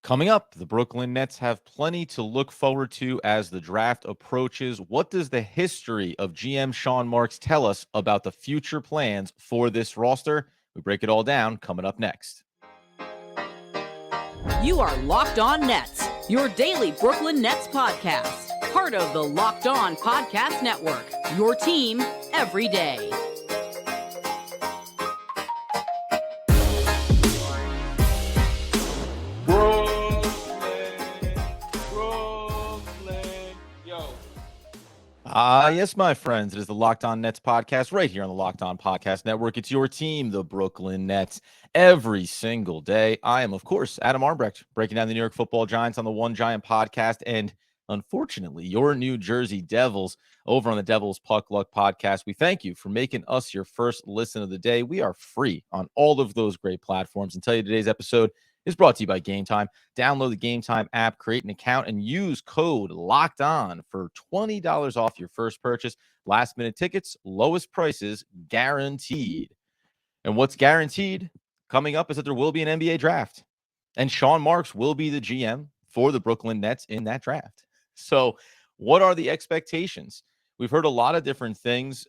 Coming up, the Brooklyn Nets have plenty to look forward to as the draft approaches. What does the history of GM Sean Marks tell us about the future plans for this roster? We break it all down coming up next. You are Locked On Nets, your daily Brooklyn Nets podcast. Part of the Locked On Podcast Network, your team every day. Yes, my friends, it is the Locked On Nets podcast right here on the Locked On Podcast Network. It's your team, the Brooklyn Nets, every single day. I am, of course, Adam Armbrecht, breaking down the New York Football Giants on the One Giant podcast, and unfortunately, your New Jersey Devils over on the Devils Puck Luck podcast. We thank you for making us your first listen of the day. We are free on all of those great platforms. And tell you today's episode is brought to you by Gametime. Download the Gametime app, create an account, and use code Locked On for $20 off your first purchase. Last minute tickets, lowest prices guaranteed. And what's guaranteed coming up is that there will be an NBA draft, and Sean Marks will be the GM for the Brooklyn Nets in that draft. So what are the expectations? We've heard a lot of different things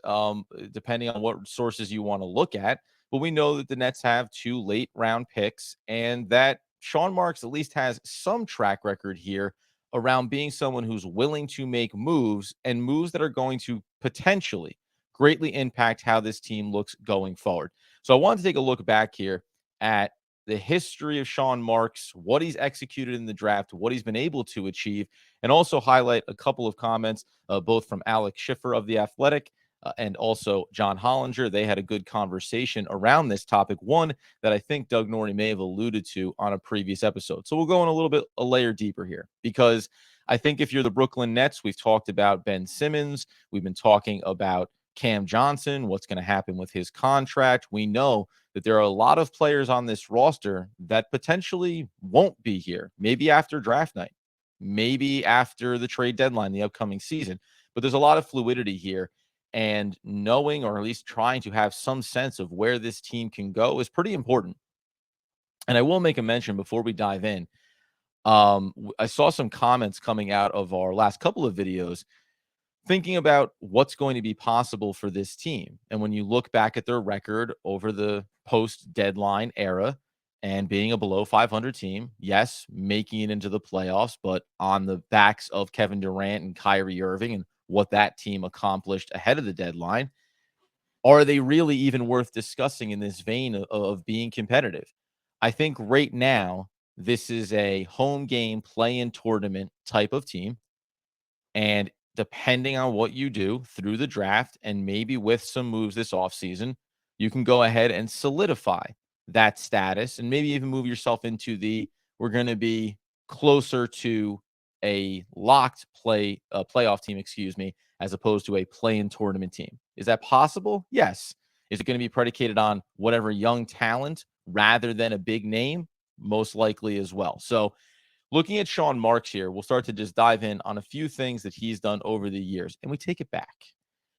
depending on what sources you want to look at. But we know that the Nets have 2 late round picks and that Sean Marks at least has some track record here around being someone who's willing to make moves and moves that are going to potentially greatly impact how this team looks going forward. So I wanted to take a look back here at the history of Sean Marks, what he's executed in the draft, what he's been able to achieve, and also highlight a couple of comments, both from Alex Schiffer of The Athletic and also John Hollinger. They had a good conversation around this topic, one that I think Doug Norrie may have alluded to on a previous episode. So we'll go in a little bit a layer deeper here, because I think if you're the Brooklyn Nets, we've talked about Ben Simmons. We've been talking about Cam Johnson, what's going to happen with his contract. We know that there are a lot of players on this roster that potentially won't be here, maybe after draft night, maybe after the trade deadline, the upcoming season. But there's a lot of fluidity here. And knowing, or at least trying to have some sense of where this team can go, is pretty important. And I will make a mention before we dive in. I saw some comments coming out of our last couple of videos thinking about what's going to be possible for this team. And when you look back at their record over the post-deadline era and being a below 500 team, yes, making it into the playoffs, but on the backs of Kevin Durant and Kyrie Irving and what that team accomplished ahead of the deadline, are they really even worth discussing in this vein of being competitive? I think right now, this is a home game play-in tournament type of team. And depending on what you do through the draft and maybe with some moves this offseason, you can go ahead and solidify that status and maybe even move yourself into we're going to be closer to a locked playoff team, as opposed to a play-in tournament team. Is that possible? Yes. Is it going to be predicated on whatever young talent rather than a big name? Most likely as well. So looking at Sean Marks here, we'll start to just dive in on a few things that he's done over the years, and we take it back.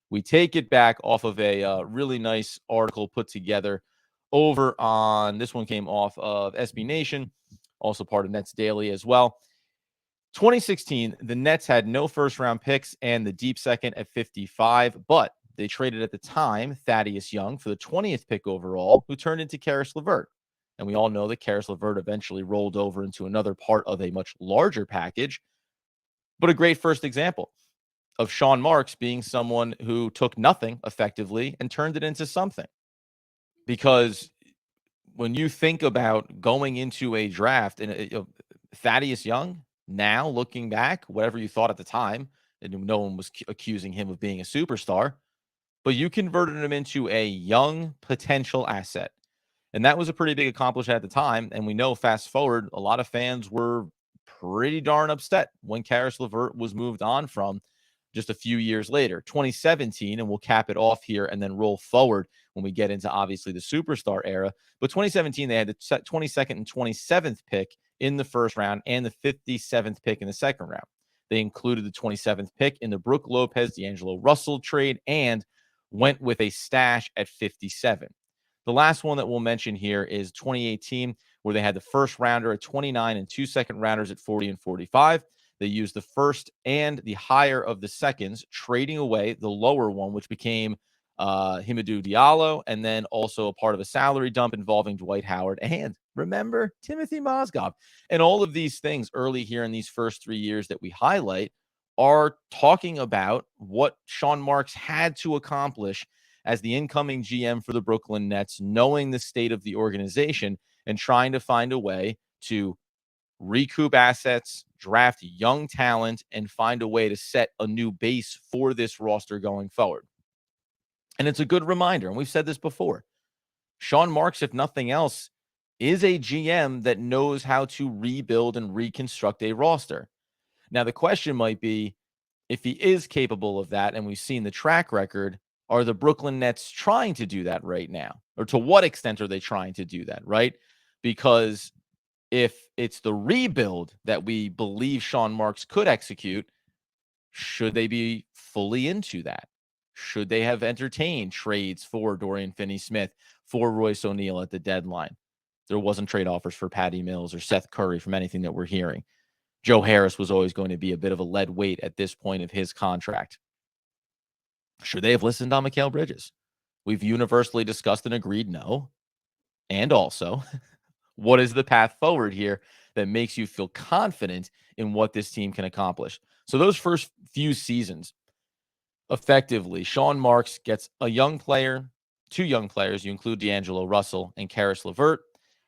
We take it back off of a really nice article put together over on, this one came off of SB Nation, also part of Nets Daily as well. 2016, the Nets had no first-round picks and the deep second at 55, but they traded at the time Thaddeus Young for the 20th pick overall, who turned into Karis LeVert. And we all know that Karis LeVert eventually rolled over into another part of a much larger package. But a great first example of Sean Marks being someone who took nothing effectively and turned it into something. Because when you think about going into a draft, and Thaddeus Young, now looking back, whatever you thought at the time, and no one was accusing him of being a superstar, but you converted him into a young potential asset. And that was a pretty big accomplishment at the time. And we know, fast forward, a lot of fans were pretty darn upset when Karis LeVert was moved on from just a few years later, 2017, and we'll cap it off here and then roll forward when we get into, obviously, the superstar era. But 2017, they had the 22nd and 27th pick in the first round and the 57th pick in the second round. They included the 27th pick in the Brook Lopez, D'Angelo Russell trade, and went with a stash at 57. The last one that we'll mention here is 2018, where they had the first rounder at 29 and 2 second rounders at 40 and 45. They used the first and the higher of the seconds, trading away the lower one, which became Hamidou Diallo, and then also a part of a salary dump involving Dwight Howard and, remember, Timothy Mozgov. And all of these things early here in these first 3 years that we highlight are talking about what Sean Marks had to accomplish as the incoming GM for the Brooklyn Nets, knowing the state of the organization and trying to find a way to recoup assets, draft young talent, and find a way to set a new base for this roster going forward. And it's a good reminder, and we've said this before, Sean Marks, if nothing else, is a GM that knows how to rebuild and reconstruct a roster. Now, the question might be, if he is capable of that, and we've seen the track record, are the Brooklyn Nets trying to do that right now? Or to what extent are they trying to do that, right? Because if it's the rebuild that we believe Sean Marks could execute, should they be fully into that? Should they have entertained trades for Dorian Finney-Smith, for Royce O'Neal at the deadline? There wasn't trade offers for Patty Mills or Seth Curry from anything that we're hearing. Joe Harris was always going to be a bit of a lead weight at this point of his contract. Should they have listened on Mikal Bridges? We've universally discussed and agreed no. And also, what is the path forward here that makes you feel confident in what this team can accomplish? So those first few seasons, effectively, Sean Marks gets a young player, 2 young players. You include D'Angelo Russell and Karis LeVert,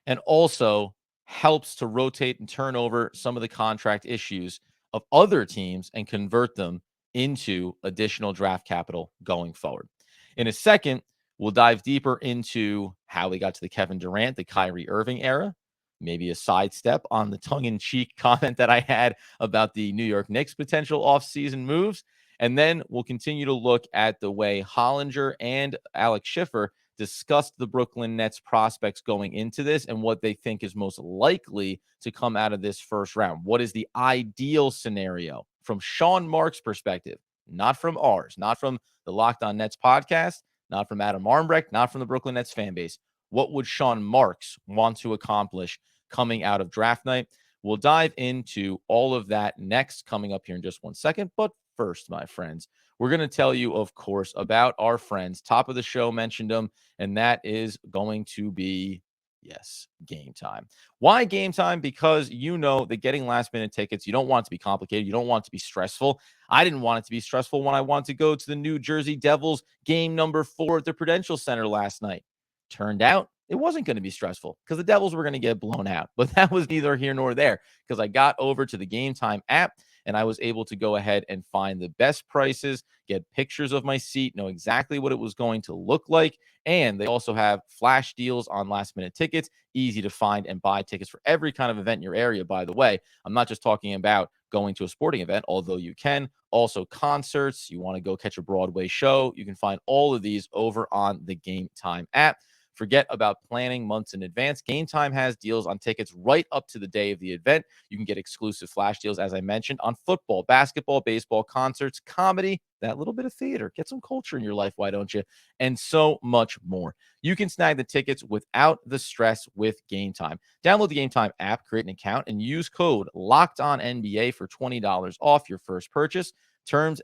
and also helps to rotate and turn over some of the contract issues of other teams and convert them into additional draft capital going forward. In a second, we'll dive deeper into how we got to the Kevin Durant, the Kyrie Irving era, maybe a sidestep on the tongue-in-cheek comment that I had about the New York Knicks potential offseason moves. And then we'll continue to look at the way Hollinger and Alex Schiffer discussed the Brooklyn Nets prospects going into this and what they think is most likely to come out of this first round. What is the ideal scenario from Sean Marks' perspective, not from ours, not from the Locked On Nets podcast, not from Adam Armbrecht, not from the Brooklyn Nets fan base. What would Sean Marks want to accomplish coming out of draft night? We'll dive into all of that next, coming up here in just 1 second. But first, my friends, we're going to tell you, of course, about our friends. Top of the show mentioned them, and that is going to be, yes, Gametime. Why Gametime? Because you know that getting last-minute tickets, you don't want it to be complicated. You don't want it to be stressful. I didn't want it to be stressful when I wanted to go to the New Jersey Devils game number 4 at the Prudential Center last night. Turned out it wasn't going to be stressful because the Devils were going to get blown out. But that was neither here nor there because I got over to the Gametime app and I was able to go ahead and find the best prices, get pictures of my seat, know exactly what it was going to look like. And they also have flash deals on last-minute tickets, easy to find and buy tickets for every kind of event in your area, by the way. I'm not just talking about going to a sporting event, although you can. Also concerts, you want to go catch a Broadway show, you can find all of these over on the Gametime app. Forget about planning months in advance. Gametime has deals on tickets right up to the day of the event. You can get exclusive flash deals, as I mentioned, on football, basketball, baseball, concerts, comedy, that little bit of theater. Get some culture in your life, why don't you? And so much more. You can snag the tickets without the stress with Gametime. Download the Gametime app, create an account, and use code LOCKEDONNBA for $20 off your first purchase. Terms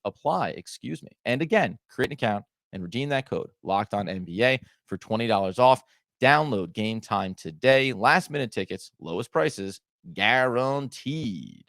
apply, And again, create an account and redeem that code LOCKEDONNBA for $20 off. Download Gametime today. Last minute tickets, lowest prices, guaranteed.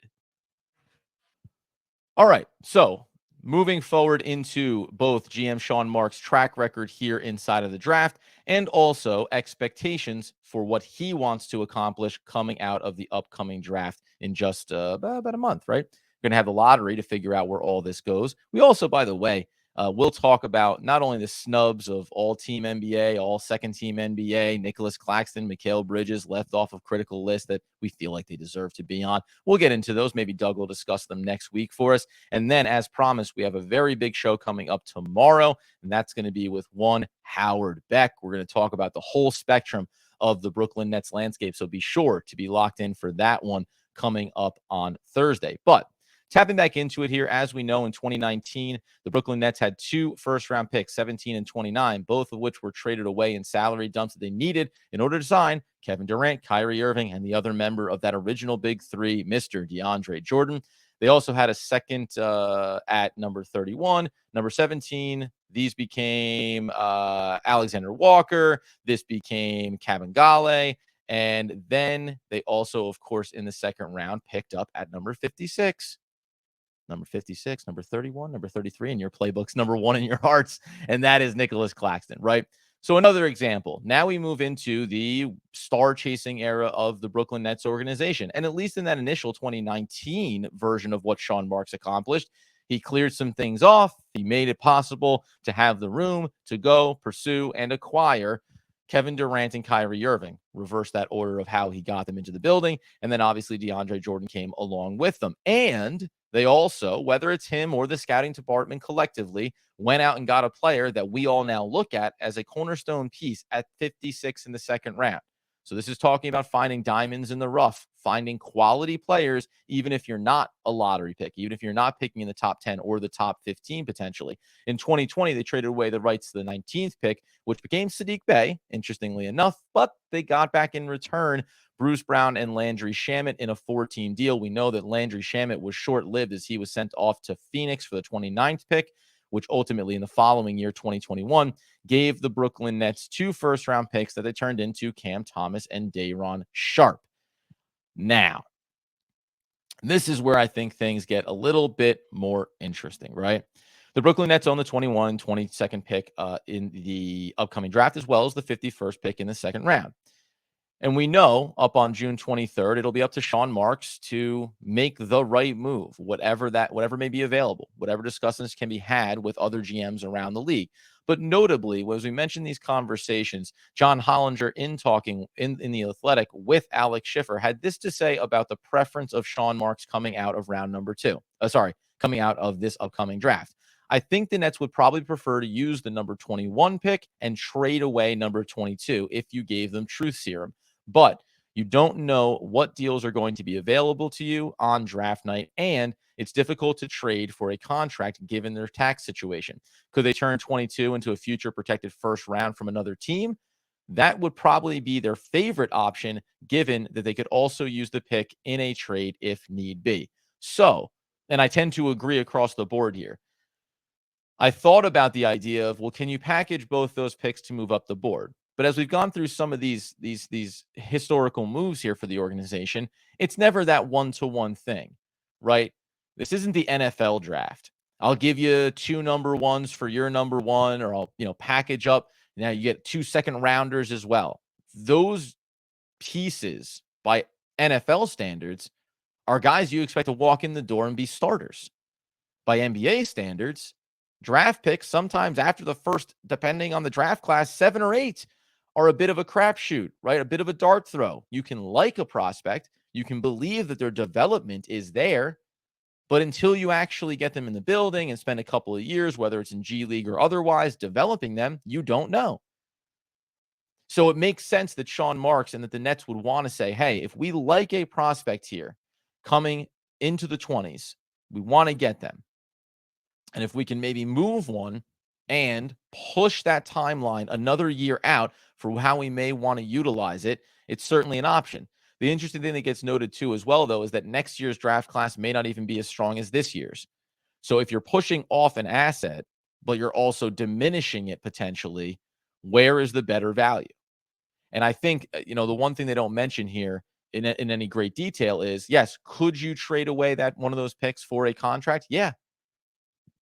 All right. So moving forward into both GM Sean Marks' track record here inside of the draft and also expectations for what he wants to accomplish coming out of the upcoming draft in just about a month, right? We're going to have the lottery to figure out where all this goes. We also, by the way, we'll talk about not only the snubs of all-team NBA, all-second-team NBA, Nicholas Claxton, Mikal Bridges left off of critical lists that we feel like they deserve to be on. We'll get into those. Maybe Doug will discuss them next week for us. And then, as promised, we have a very big show coming up tomorrow, and that's going to be with one Howard Beck. We're going to talk about the whole spectrum of the Brooklyn Nets landscape, so be sure to be locked in for that one coming up on Thursday. But Tapping back into it here, as we know, in 2019, the Brooklyn Nets had 2 first-round picks, 17 and 29, both of which were traded away in salary dumps that they needed in order to sign Kevin Durant, Kyrie Irving, and the other member of that original Big Three, Mr. DeAndre Jordan. They also had a second at number 31, number 17. These became Alexander Walker. This became Kabengale. And then they also, of course, in the second round, picked up at number 56. Number 56, number 31, number 33 in your playbooks, number 1 in your hearts, and that is Nicholas Claxton, right? So another example. Now we move into the star-chasing era of the Brooklyn Nets organization. And at least in that initial 2019 version of what Sean Marks accomplished, he cleared some things off. He made it possible to have the room to go, pursue, and acquire Kevin Durant and Kyrie Irving. Reverse that order of how he got them into the building. And then obviously DeAndre Jordan came along with them. And they also, whether it's him or the scouting department collectively, went out and got a player that we all now look at as a cornerstone piece at 56 in the second round. So this is talking about finding diamonds in the rough, finding quality players, even if you're not a lottery pick, even if you're not picking in the top 10 or the top 15 potentially. In 2020, they traded away the rights to the 19th pick, which became Sadiq Bey, interestingly enough, but they got back in return Bruce Brown and Landry Shamet in a 4-team deal. We know that Landry Shamet was short-lived as he was sent off to Phoenix for the 29th pick, which ultimately in the following year, 2021, gave the Brooklyn Nets 2 first-round picks that they turned into Cam Thomas and Day'Ron Sharpe. Now, this is where I think things get a little bit more interesting, right? The Brooklyn Nets own the 21 and 22nd pick in the upcoming draft, as well as the 51st pick in the second round. And we know up on June 23rd, it'll be up to Sean Marks to make the right move, whatever may be available, whatever discussions can be had with other GMs around the league. But notably, as we mentioned these conversations, John Hollinger, in talking in The Athletic with Alex Schiffer, had this to say about the preference of Sean Marks coming out of round number 2. Coming out of this upcoming draft. I think the Nets would probably prefer to use the number 21 pick and trade away number 22 if you gave them truth serum. But you don't know what deals are going to be available to you on draft night, and it's difficult to trade for a contract given their tax situation. Could they turn 22 into a future protected first round from another team? That would probably be their favorite option, given that they could also use the pick in a trade if need be. So, and I tend to agree across the board here. I thought about the idea of, well, can you package both those picks to move up the board? But as we've gone through some of these historical moves here for the organization, it's never that one-to-one thing, right? This isn't the NFL draft. I'll give you 2 number ones for your number 1, or I'll package up. Now you get 2 second rounders as well. Those pieces by NFL standards are guys you expect to walk in the door and be starters. By NBA standards, draft picks sometimes after the first, depending on the draft class, 7 or 8 are a bit of a crapshoot, right? A bit of a dart throw. You can like a prospect, you can believe that their development is there, but until you actually get them in the building and spend a couple of years, whether it's in G League or otherwise, developing them, you don't know. So it makes sense that Sean Marks and that the Nets would want to say, hey, if we like a prospect here coming into the 20s, we want to get them. And if we can maybe move one and push that timeline another year out for how we may want to utilize it, it's certainly an option. The interesting thing that gets noted too as well, though, is that next year's draft class may not even be as strong as this year's. So if you're pushing off an asset, but you're also diminishing it potentially, where is the better value? And I think, the one thing they don't mention here in any great detail is, yes, could you trade away that one of those picks for a contract? Yeah.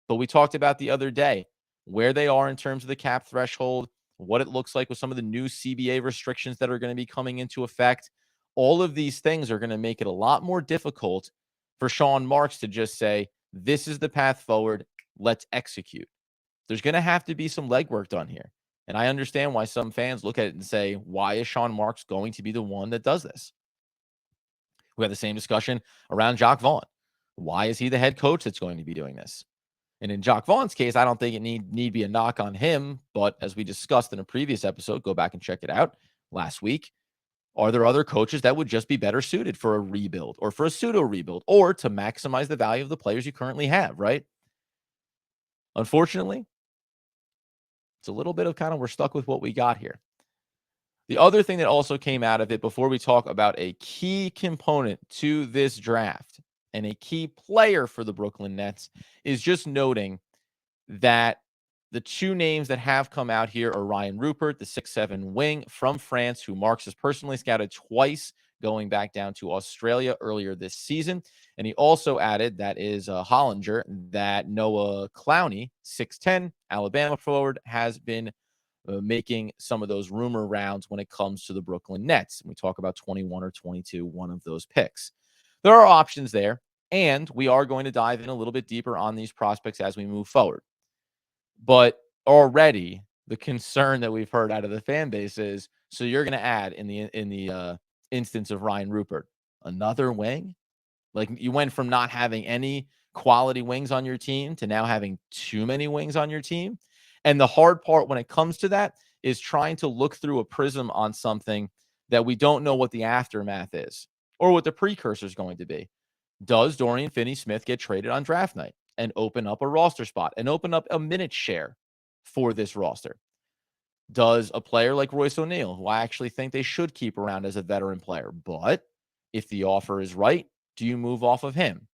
But we talked about the other day where they are in terms of the cap threshold, what it looks like with some of the new CBA restrictions that are going to be coming into effect. All of these things are going to make it a lot more difficult for Sean Marks to just say, this is the path forward. Let's execute. There's going to have to be some legwork done here. And I understand why some fans look at it and say, why is Sean Marks going to be the one that does this? We had the same discussion around Jacque Vaughn. Why is he the head coach that's going to be doing this? And in Jacque Vaughn's case, I don't think it need be a knock on him. But as we discussed in a previous episode, go back and check it out last week. Are there other coaches that would just be better suited for a rebuild or for a pseudo rebuild or to maximize the value of the players you currently have, right? Unfortunately, it's a little bit of kind of we're stuck with what we got here. The other thing that also came out of it before we talk about a key component to this draft and a key player for the Brooklyn Nets is just noting that the two names that have come out here are Ryan Rupert, the 6'7" wing from France, who Marks has personally scouted twice going back down to Australia earlier this season. And he also added, that is Hollinger, that Noah Clowney, 6'10", Alabama forward, has been making some of those rumor rounds when it comes to the Brooklyn Nets. We talk about 21 or 22, one of those picks. There are options there, and we are going to dive in a little bit deeper on these prospects as we move forward. But already the concern that we've heard out of the fan base is, so you're going to add in the instance of Ryan Rupert, another wing? Like, you went from not having any quality wings on your team to now having too many wings on your team. And the hard part when it comes to that is trying to look through a prism on something that we don't know what the aftermath is or what the precursor is going to be. Does Dorian Finney-Smith get traded on draft night and open up a roster spot and open up a minute share for this roster? Does a player like Royce O'Neal, who I actually think they should keep around as a veteran player, but if the offer is right, do you move off of him?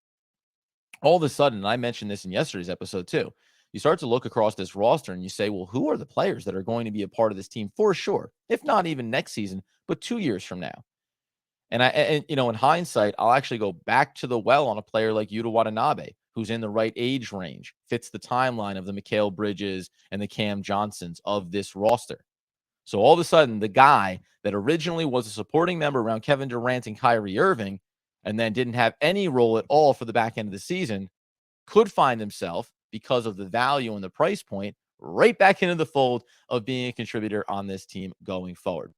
All of a sudden, and I mentioned this in yesterday's episode too, you start to look across this roster and you say, well, who are the players that are going to be a part of this team for sure, if not even next season, but 2 years from now? And in hindsight, I'll actually go back to the well on a player like Yuta Watanabe, who's in the right age range, fits the timeline of the Mikal Bridges and the Cam Johnsons of this roster. So all of a sudden, the guy that originally was a supporting member around Kevin Durant and Kyrie Irving and then didn't have any role at all for the back end of the season could find himself, because of the value and the price point, right back into the fold of being a contributor on this team going forward.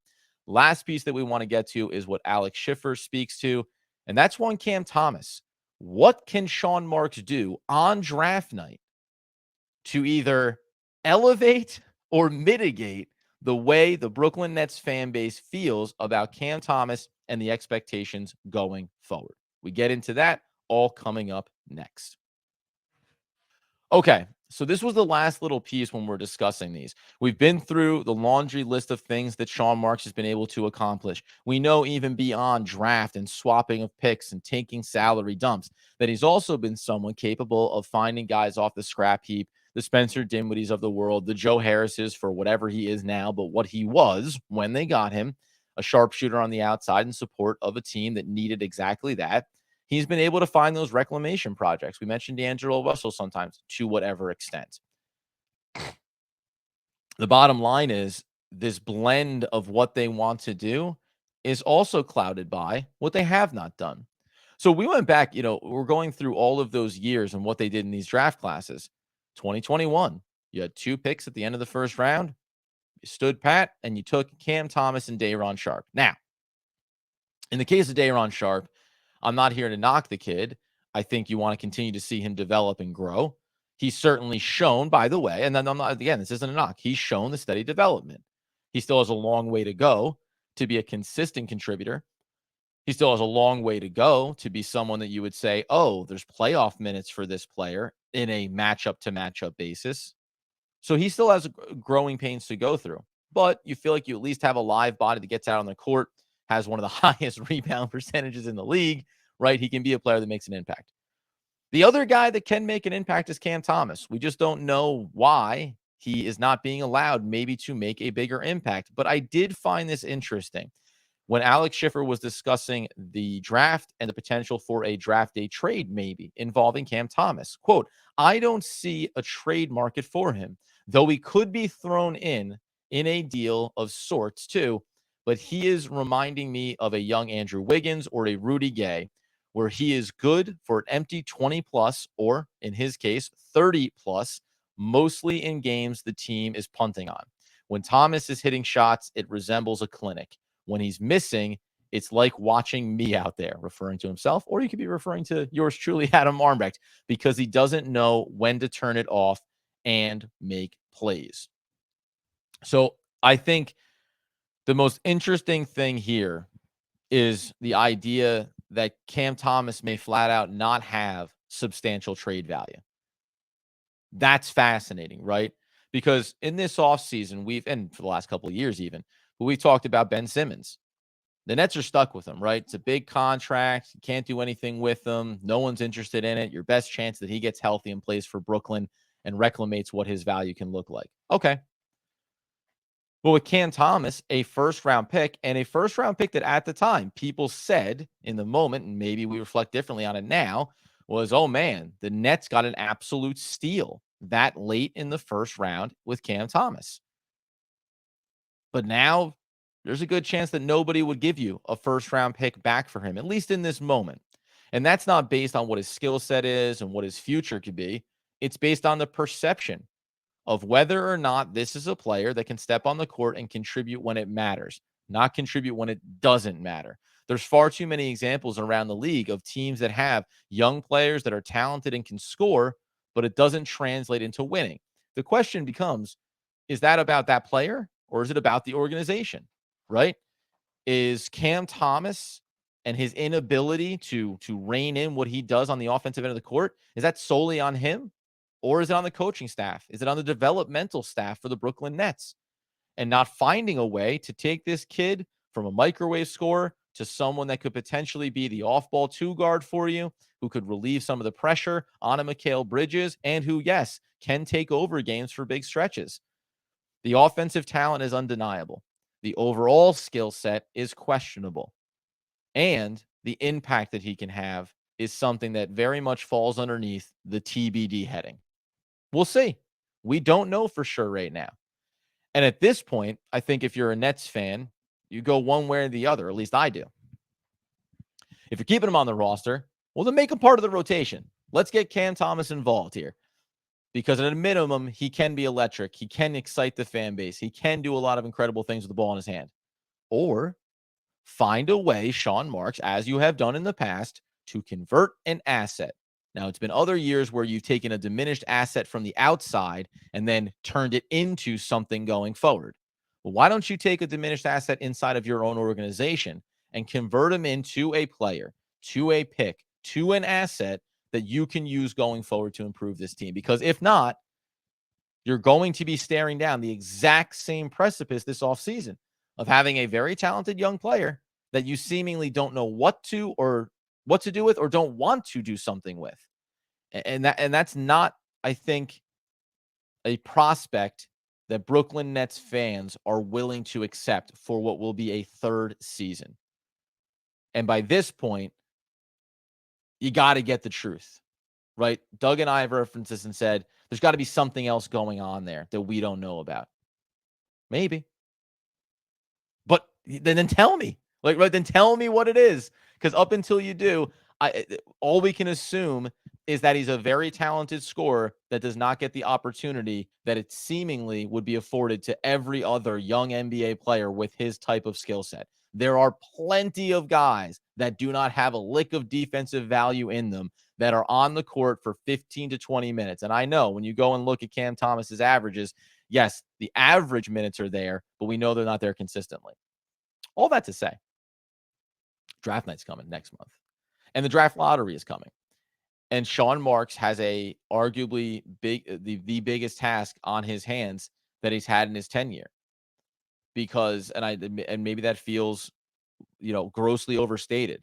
Last piece that we want to get to is what Alex Schiffer speaks to, and that's one Cam Thomas. What can Sean Marks do on draft night to either elevate or mitigate the way the Brooklyn Nets fan base feels about Cam Thomas and the expectations going forward? We get into that all coming up next. Okay, so this was the last little piece when we're discussing these. We've been through the laundry list of things that Sean Marks has been able to accomplish. We know even beyond draft and swapping of picks and taking salary dumps that he's also been someone capable of finding guys off the scrap heap, the Spencer Dinwiddies of the world, the Joe Harrises for whatever he is now, but what he was when they got him, a sharpshooter on the outside in support of a team that needed exactly that. He's been able to find those reclamation projects. We mentioned D'Angelo Russell sometimes, to whatever extent. The bottom line is this blend of what they want to do is also clouded by what they have not done. So we went back, we're going through all of those years and what they did in these draft classes. 2021, you had 2 picks at the end of the first round. You stood pat and you took Cam Thomas and Day'Ron Sharpe. Now, in the case of Day'Ron Sharpe, I'm not here to knock the kid. I think you want to continue to see him develop and grow. He's certainly shown, by the way, and then this isn't a knock. He's shown the steady development. He still has a long way to go to be a consistent contributor. He still has a long way to go to be someone that you would say, oh, there's playoff minutes for this player in a matchup to matchup basis. So he still has growing pains to go through, but you feel like you at least have a live body that gets out on the court, has one of the highest rebound percentages in the league, right? He can be a player that makes an impact. The other guy that can make an impact is Cam Thomas. We just don't know why he is not being allowed maybe to make a bigger impact. But I did find this interesting when Alex Schiffer was discussing the draft and the potential for a draft day trade maybe involving Cam Thomas. Quote, I don't see a trade market for him, though he could be thrown in a deal of sorts too. But he is reminding me of a young Andrew Wiggins or a Rudy Gay, where he is good for an empty 20 plus, or in his case, 30 plus, mostly in games the team is punting on. When Thomas is hitting shots, it resembles a clinic. When he's missing, it's like watching me out there, referring to himself, or you could be referring to yours truly, Adam Armbrecht, because he doesn't know when to turn it off and make plays. So I think the most interesting thing here is the idea that Cam Thomas may flat out not have substantial trade value. That's fascinating, right? Because in this offseason, and for the last couple of years even, we've talked about Ben Simmons. The Nets are stuck with him, right? It's a big contract. You can't do anything with him. No one's interested in it. Your best chance that he gets healthy and plays for Brooklyn and reclamates what his value can look like. Okay. Well, with Cam Thomas, a first-round pick, and a first-round pick that at the time people said in the moment, and maybe we reflect differently on it now, was, oh man, the Nets got an absolute steal that late in the first round with Cam Thomas. But now there's a good chance that nobody would give you a first-round pick back for him, at least in this moment. And that's not based on what his skill set is and what his future could be. It's based on the perception of whether or not this is a player that can step on the court and contribute when it matters, not contribute when it doesn't matter. There's far too many examples around the league of teams that have young players that are talented and can score, but it doesn't translate into winning. The question becomes, is that about that player or is it about the organization, right? Is Cam Thomas and his inability to rein in what he does on the offensive end of the court, is that solely on him? Or is it on the coaching staff? Is it on the developmental staff for the Brooklyn Nets? And not finding a way to take this kid from a microwave scorer to someone that could potentially be the off-ball two guard for you, who could relieve some of the pressure on a Mikal Bridges, and who, yes, can take over games for big stretches. The offensive talent is undeniable. The overall skill set is questionable. And the impact that he can have is something that very much falls underneath the TBD heading. We'll see. We don't know for sure right now. And at this point, I think if you're a Nets fan, you go one way or the other. At least I do. If you're keeping him on the roster, well, then make him part of the rotation. Let's get Cam Thomas involved here. Because at a minimum, he can be electric. He can excite the fan base. He can do a lot of incredible things with the ball in his hand. Or find a way, Sean Marks, as you have done in the past, to convert an asset. Now, it's been other years where you've taken a diminished asset from the outside and then turned it into something going forward. Well, why don't you take a diminished asset inside of your own organization and convert him into a player, to a pick, to an asset that you can use going forward to improve this team? Because if not, you're going to be staring down the exact same precipice this offseason of having a very talented young player that you seemingly don't know what to do with or don't want to do something with. And that's not, I think, a prospect that Brooklyn Nets fans are willing to accept for what will be a third season. And by this point, you got to get the truth, right? Doug and I have referenced this and said, there's got to be something else going on there that we don't know about. Maybe. But then tell me. Then tell me what it is. Because up until you do, all we can assume is that he's a very talented scorer that does not get the opportunity that it seemingly would be afforded to every other young NBA player with his type of skill set. There are plenty of guys that do not have a lick of defensive value in them that are on the court for 15 to 20 minutes. And I know when you go and look at Cam Thomas's averages, yes, the average minutes are there, but we know they're not there consistently. All that to say, draft night's coming next month, and the draft lottery is coming. And Sean Marks has the biggest task on his hands that he's had in his tenure. Because, and maybe that feels, grossly overstated.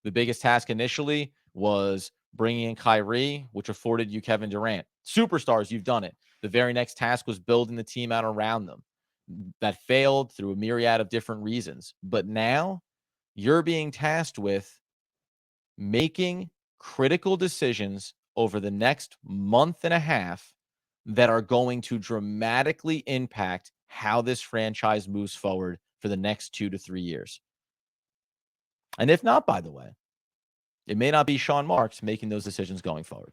The biggest task initially was bringing in Kyrie, which afforded you Kevin Durant. Superstars, you've done it. The very next task was building the team out around them. That failed through a myriad of different reasons. But now you're being tasked with making critical decisions over the next month and a half that are going to dramatically impact how this franchise moves forward for the next 2 to 3 years. And if not, by the way, it may not be Sean Marks making those decisions going forward.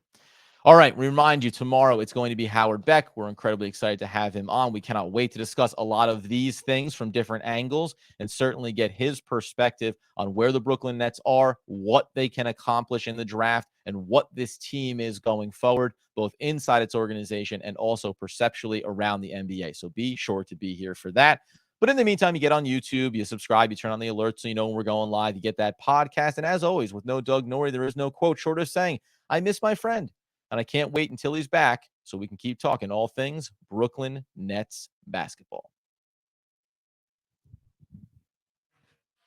All right, remind you, tomorrow it's going to be Howard Beck. We're incredibly excited to have him on. We cannot wait to discuss a lot of these things from different angles and certainly get his perspective on where the Brooklyn Nets are, what they can accomplish in the draft, and what this team is going forward, both inside its organization and also perceptually around the NBA. So be sure to be here for that. But in the meantime, you get on YouTube, you subscribe, you turn on the alerts so you know when we're going live. You get that podcast. And as always, with no Doug Norrie, there is no quote short of saying, I miss my friend. And I can't wait until he's back so we can keep talking all things Brooklyn Nets basketball.